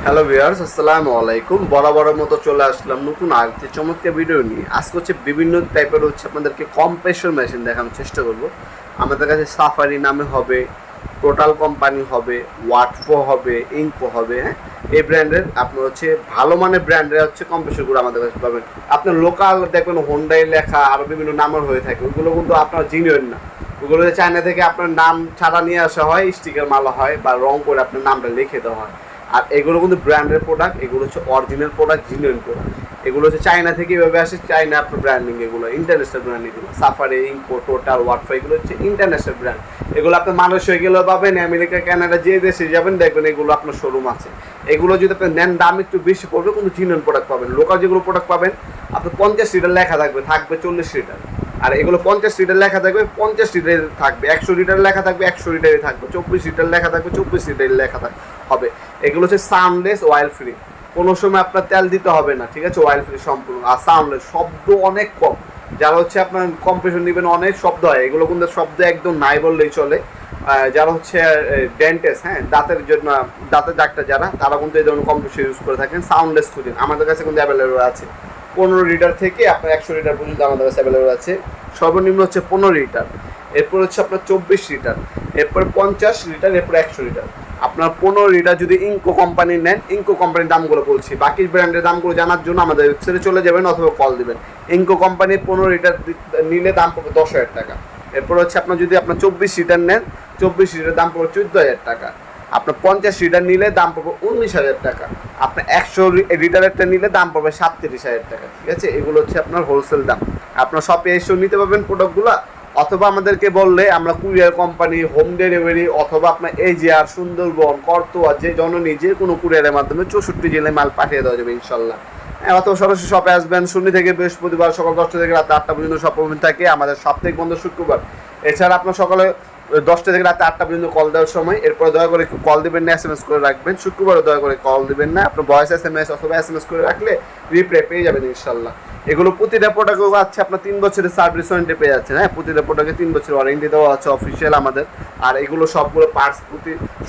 Hello viewers, আসসালামু আলাইকুম। বরাবরের মতো চলে আসলাম নতুন আরেকটি চমৎকার ভিডিও নিয়ে। আজকে হচ্ছে বিভিন্ন টাইপের আপনাদেরকে কম্প্রেসর মেশিন দেখানোর চেষ্টা করব। আমাদের কাছে সাফারি নামে হবে, টোটাল কোম্পানি হবে, ওয়াটফো হবে, ইনকো হবে। হ্যাঁ, এই ব্র্যান্ডের আপনার ভালো মানের ব্র্যান্ডের কম্প্রেসরগুলো আমাদের কাছে পাবেন। আপনার লোকাল দেখবেন হোন্ডাই লেখা আরও বিভিন্ন নামের হয়ে থাকে, ওগুলো কিন্তু আপনার জিনিয়ন না। ওগুলো চায়না থেকে আপনার নাম ছাড়া নিয়ে আসা হয়, স্টিকার মালা হয় বা রং করে আপনার নামটা লিখে দেওয়া হয়। আর এগুলো কিন্তু ব্র্যান্ডের প্রোডাক্ট, এগুলো অরিজিনাল প্রোডাক্ট, জিনিয়ন প্রোডাক্ট। এগুলো চায়না থেকে এভাবে আসে, চায়না আপনার ব্র্যান্ডিং, এগুলো ইন্টারন্যাশনাল ব্র্যান্ড। এগুলো সাফারি, ইনকো, টোটাল, ওয়াটফো এগুলো ইন্টারন্যাশনাল ব্র্যান্ড। এগুলো আপনার মালয়েশিয়া গেলেও পাবেন, আমেরিকা, কানাডা যে দেশে যাবেন দেখবেন এগুলো আপনার শোরুম আছে। এগুলো যদি আপনি নেন দাম একটু বেশি পড়বে, কিন্তু জিনিয়ন প্রোডাক্ট পাবেন। লোকাল যেগুলো প্রোডাক্ট পাবেন আপনার 50 লিটার লেখা থাকবে 40 লিটার। আর এগুলো 50 লিটার লেখা থাকবে 50 লিটার থাকবে, 100 লিটার লেখা থাকবে 100 লিটারই থাকবে, 24 লিটার লেখা থাকবে 24 লিটারই লেখা হবে। এগুলো সাউন্ডলেস, অয়েল ফ্রি। কোনো সময় আপনার তেল দিতে হবে না, ঠিক আছে? অয়েল ফ্রি সম্পূর্ণ। আর সাউন্ডলেস, শব্দ অনেক কম। যারা আপনার কম্প্রেসর নেবেন অনেক শব্দ হয়, এগুলো কিন্তু শব্দ একদম নাই বললেই চলে। যারা ডেন্টিস্ট, হ্যাঁ, দাঁতের জন্য, দাঁতের ডাক্তার যারা, তারা কিন্তু এই ধরনের কম্প্রেসর ইউজ করে থাকেন। সাউন্ডলেস খুঁজেন, আমাদের কাছে কিন্তু অ্যাভেলেবল আছে। 15 লিটার থেকে আপনার 100 লিটার পর্যন্ত আমাদের কাছে অ্যাভেলেবল আছে। সর্বনিম্ন 15 লিটার, এরপর আপনার 24 লিটার, এরপর 50 লিটার, এরপর 100 লিটার। আপনার 15 লিটার যদি ইনকো কোম্পানি নেন, ইনকো কোম্পানির দামগুলো বলছি, বাকি ব্র্যান্ডের দামগুলো জানার জন্য আমাদের ওয়েবসাইটে চলে যাবেন অথবা কল দিবেন। ইনকো কোম্পানির 15 লিটার নিলে দাম পড়বে 10,000 টাকা। এরপর আপনার যদি আপনার 24 লিটার নেন, 24 লিটার দাম পড়বে 14,000 টাকা। আপনার 50 লিটার নিলে দাম পড়বে 19,000 টাকা। আপনার 100 লিটারেরটা নিলে দাম পড়বে 37,000 টাকা। ঠিক আছে, এগুলো আপনার হোলসেল দাম। আপনার শপে এসেও নিতে পারবেন প্রোডাক্টগুলো, অথবা আমাদেরকে বললে আমরা কুরিয়ার কোম্পানি, হোম ডেলিভারি, অথবা আপনার এজিআর, সুন্দরবন, করতোয়া, যে জননী, যে কোনো কুরিয়ারের মাধ্যমে 64 জেলায় মাল পাঠিয়ে দেওয়া যাবে ইনশাল্লাহ। অথবা সরাসরি শপে আসবেন। শনি থেকে বৃহস্পতিবার সকাল 10টা থেকে রাত 8টা পর্যন্ত শপ ওপেন থাকে। আমাদের সাপ্তাহিক বন্ধ শুক্রবার। এছাড়া আপনার সকালে 10টা থেকে রাত 8টা পর্যন্ত কল দেওয়ার সময়। এরপরে দয়া করে কল দেবেন না, SMS করে রাখবেন। শুক্রবারও দয়া করে কল দেবেন না, আপনার ভয়েস SMS অথবা SMS করে রাখলে রিপ্লাই পেয়ে যাবেন ইনশাল্লাহ। এগুলো প্রতিটা প্রোডাক্ট আছে আপনার 3 বছরের সার্ভিস ওয়ারেন্টি পেয়ে যাচ্ছেন। হ্যাঁ, প্রতিটা প্রোডাক্টে 3 বছরের ওয়ারেন্টি দেওয়া আছে অফিসিয়াল আমাদের। আর এগুলো সবগুলো পার্টস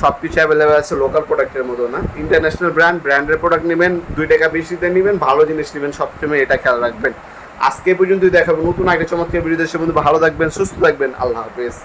সব কিছু অ্যাভেলেবেল আছে, লোকাল প্রোডাক্টের মতো না। ইন্টারন্যাশনাল ব্র্যান্ডের প্রোডাক্ট নেবেন, 2 টাকা বেশিতে নেবেন, ভালো জিনিস নেবেন, সবসময় এটা খেয়াল রাখবেন। আজকে পর্যন্তই দেখাবো নতুন একটা চমৎকার ভিডিও। সে বন্ধু ভালো থাকবেন, সুস্থ থাকবেন, আল্লাহ হাফেজ।